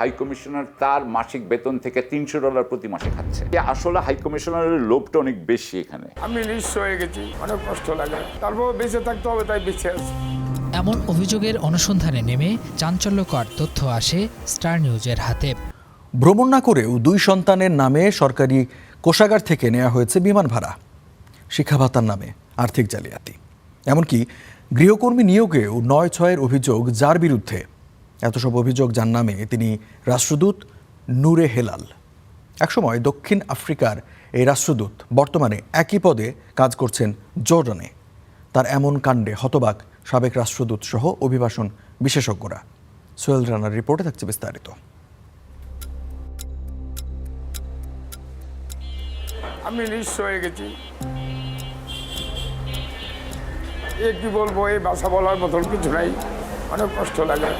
High commissioner তার মাসিক বেতন থেকে $300 প্রতি মাসে খাচ্ছে। আসলে হাই কমিশনারের লোভটা অনেক বেশি এখানে। আমি নিঃস্ব হয়ে গেছি, অনেক কষ্ট লাগে, তারপর বেঁচে থাকতে হবে, তাই বেঁচে আছি। এমন অভিযোগের অনুসন্ধানে নেমে চাঞ্চল্যকর তথ্য আসে স্টার নিউজের হাতে। ভ্রমণ না করেও 2 সন্তানের নামে সরকারি কোষাগার থেকে নেওয়া হয়েছে বিমান ভাড়া, শিক্ষা ভাতার নামে আর্থিক জালিয়াতি, এমনকি গৃহকর্মী নিয়োগেও 9/6 অভিযোগ, যার বিরুদ্ধে এত সব অভিযোগ, যার নামে তিনি রাষ্ট্রদূত নূরে হেলাল। একসময় দক্ষিণ আফ্রিকার এই রাষ্ট্রদূত বর্তমানে একই পদে কাজ করছেন জর্ডানে। তার এমন কাণ্ডে হতবাক সাবেক রাষ্ট্রদূত সহ অভিবাসন বিশেষজ্ঞরা। সোহেল রানার রিপোর্টে থাকছে বিস্তারিত। আমি নিঃস্ব হয়ে গেছি, কি বলবো, এই ভাষা বলার মতন কিছু নাই, অনেক কষ্ট লাগে,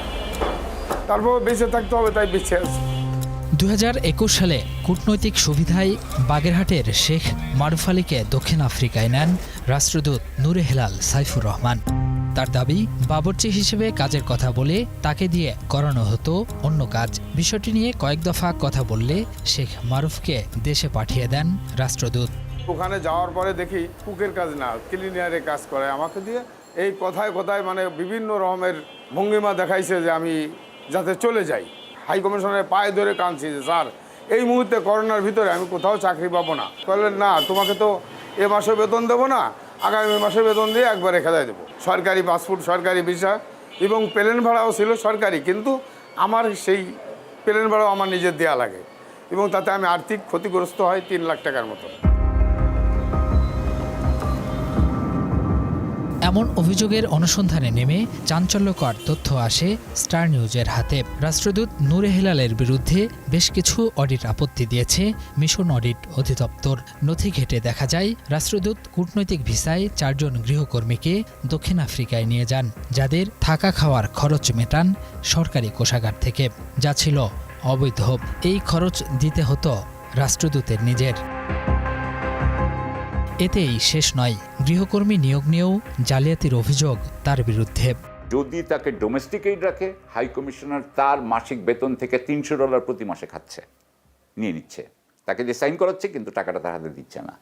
তারপর বেঁচে থাকতে হবে, তাই বেঁচে আছি। 2021 সালে কূটনৈতিক সুবিধায় বাগেরহাটের শেখ মারুফ আলীকে দক্ষিণ আফ্রিকায় নেন রাষ্ট্রদূত নূরে হেলাল সাইফুর রহমান। তার দাবি, বাবুর্চি হিসেবে কাজের কথা বলে তাকে দিয়ে করানো হতো অন্য কাজ। বিষয়টি নিয়ে কয়েক দফা কথা বললে শেখ মারুফকে দেশে পাঠিয়ে দেন রাষ্ট্রদূত। ওখানে যাওয়ার পরে দেখি কুকের কাজ না, ক্লিনিয়ারে কাজ করে আমাকে দিয়ে। এই কথায় কথায় মানে বিভিন্ন রকমের ভঙ্গিমা দেখাইছে যে আমি যাতে চলে যাই। হাই কমিশনের পায়ে ধরে কাঁদছি যে স্যার, এই মুহূর্তে করোনার ভিতরে আমি কোথাও চাকরি পাবো না। বললেন না, তোমাকে তো এ মাসে বেতন দেবো না, আগামী মাসে বেতন দিয়ে একবারে খেদাই দেবো। সরকারি পাসপোর্ট, সরকারি ভিসা এবং প্লেন ভাড়াও ছিল সরকারি, কিন্তু আমার সেই প্লেন ভাড়াও আমার নিজের দেওয়া লাগে এবং তাতে আমি আর্থিক ক্ষতিগ্রস্ত হয় 3 লাখ টাকার মতো। এমন অভিযোগের অনুসন্ধানে নেমে চাঞ্চল্যকর তথ্য আসে স্টার নিউজের হাতে। রাষ্ট্রদূত নূরে হেলালের বিরুদ্ধে বেশ কিছু অডিট আপত্তি দিয়েছে মিশন অডিট অধিদপ্তর। নথি ঘেঁটে দেখা যায়, রাষ্ট্রদূত কূটনৈতিক ভিসায় 4 জন গৃহকর্মীকে দক্ষিণ আফ্রিকায় নিয়ে যান, যাদের থাকা খাওয়ার খরচ মেটান সরকারি কোষাগার থেকে, যা ছিল অবৈধ। এই খরচ দিতে হতো রাষ্ট্রদূতের নিজের। এতেই শেষ নয়, গৃহকর্মী নিয়োগ নিয়েও জালিয়াতির অভিযোগ তার বিরুদ্ধে। যদি তাকে ডোমেস্টিক এইড রাখে, হাই কমিশনার তার মাসিক বেতন থেকে $300 প্রতি মাসে খাচ্ছে, নিয়ে নিচ্ছে। তাকে যে সাইন করাচ্ছে, কিন্তু টাকাটা তার হাতে দিচ্ছে না।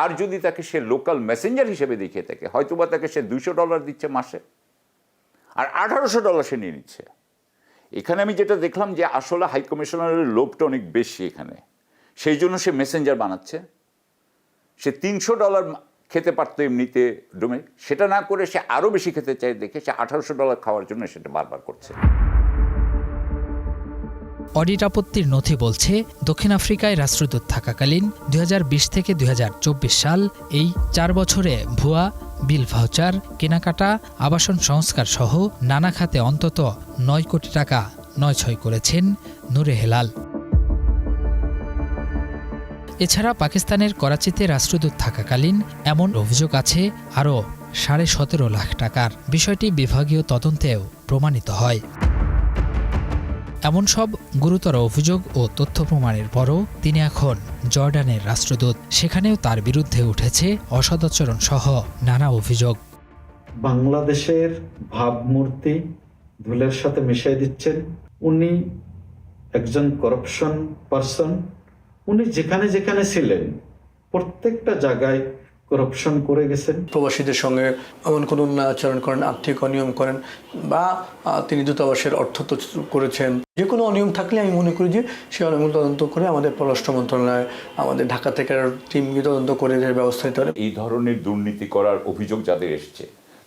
আর যদি তাকে সে লোকাল মেসেঞ্জার হিসেবে দেখিয়ে থাকে, হয়তোবা তাকে সে $200 দিচ্ছে মাসে, আর $1800 সে নিয়ে নিচ্ছে। এখানে আমি যেটা দেখলাম যে আসলে হাই কমিশনারের লোভটা অনেক বেশি এখানে, সেই জন্য সে মেসেঞ্জার বানাচ্ছে। সে $300 খেতে পারতো এমনিতে ডোমে, সেটা না করে সে আরও বেশি খেতে চায় দেখে সে $1800 খাওয়ার জন্য সেটা বারবার করছে। অডিট আপত্তির নথি বলছে, দক্ষিণ আফ্রিকায় রাষ্ট্রদূত থাকাকালীন 2020 থেকে 2024 সাল, এই 4 বছরে ভুয়া বিল ভাউচার, কেনাকাটা, আবাসন সংস্কার সহ নানা খাতে অন্তত 9 কোটি টাকা নয়-ছয় করেছেন নূরে হেলাল। এছাড়া পাকিস্তানের করাচিতে রাষ্ট্রদূত থাকাকালীন এমন অভিযোগ আছে আরও 17.5 লাখ টাকার। বিষয়টি বিভাগীয় তদন্তেও প্রমাণিত হয়। এমন সব গুরুতর অভিযোগ ও তথ্য প্রমাণের পরও তিনি এখন জর্ডানের রাষ্ট্রদূত। সেখানেও তার বিরুদ্ধে উঠেছে অসদাচরণ সহ নানা অভিযোগ। বাংলাদেশের ভাবমূর্তি ধুলের সাথে মিশিয়ে দিচ্ছেন। উনি একজন করাপশন পারসন। উনি যেখানে যেখানে ছিলেন প্রত্যেকটা জায়গায় করাপশন করে গেছেন। প্রবাসীদের সঙ্গে এমন কোনো আচরণ করেন, আর্থিক অনিয়ম করেন, বা তিনি দূতাবাসের অর্থ করেছেন। যে কোনো অনিয়ম থাকলে আমি মনে করি যে সে অনিয়ম তদন্ত করে আমাদের পররাষ্ট্র মন্ত্রণালয়, আমাদের ঢাকা থেকে টিম তদন্ত করে যে ব্যবস্থা নিতে পারে। এই ধরনের দুর্নীতি করার অভিযোগ যাদের এসছে,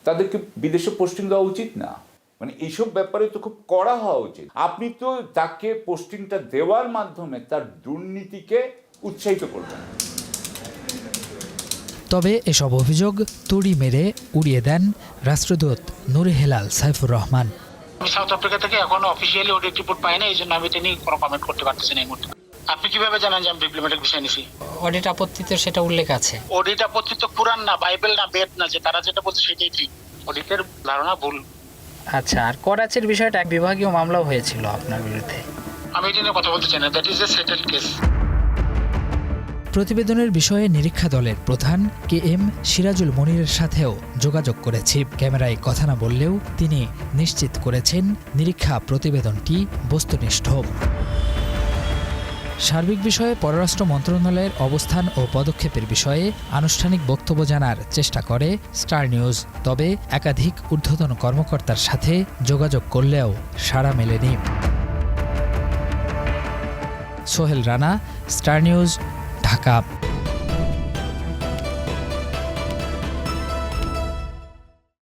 তাদেরকে বিদেশে পোস্টিং দেওয়া উচিত না। মানে এইসব ব্যাপারে তো খুব কড়া হওয়া উচিত। আপনি তো তাকে পোস্টিংটা দেওয়ার মাধ্যমে তার দুর্নীতিকে উৎসাহিত করবেন। তবে এসব অভিযোগ তুড়ি মেরে উড়িয়ে দেন রাষ্ট্রদূত নূরে হেলাল সাইফুর রহমান। আমি সাউথ আফ্রিকা থেকে এখনো অফিসিয়ালি অডিট রিপোর্ট পাই না, এই জন্য আমি এটা নিয়ে কোনো কমেন্ট করতে পারতেছি না এই মুহূর্তে। আপনি কিভাবে জানেন যে আমি ডিপ্লোম্যাটিক বিষয় নিছি? অডিট আপত্তিতে সেটা উল্লেখ আছে। অডিট আপত্তি তো কুরআন না, বাইবেল না, বেদ না, যে তারা যেটা বলছে সেটাই ঠিক। অডিটের ধারণা ভুল। আচ্ছা, আর করাচির বিষয়টা এক বিভাগীয় মামলাও হয়েছিল আপনার বিরুদ্ধে। আমি এটা নিয়ে কথা বলতে চাই না, that is a settled case. প্রতিবেদনের বিষয়ে নিরীক্ষা দলের প্রধান KM সিরাজুল মনিরের সাথেও যোগাযোগ করেছি। ক্যামেরায় কথা না বললেও তিনি নিশ্চিত করেছেন নিরীক্ষা প্রতিবেদনটি বস্তুনিষ্ঠ। সার্বিক বিষয়ে পররাষ্ট্র মন্ত্রণালয়ের অবস্থান ও পদক্ষেপের বিষয়ে আনুষ্ঠানিক বক্তব্য জানার চেষ্টা করে স্টার নিউজ, তবে একাধিক ঊর্ধ্বতন কর্মকর্তার সাথে যোগাযোগ করলেও সাড়া মেলেনি। Sohel Rana, star news, Dhaka.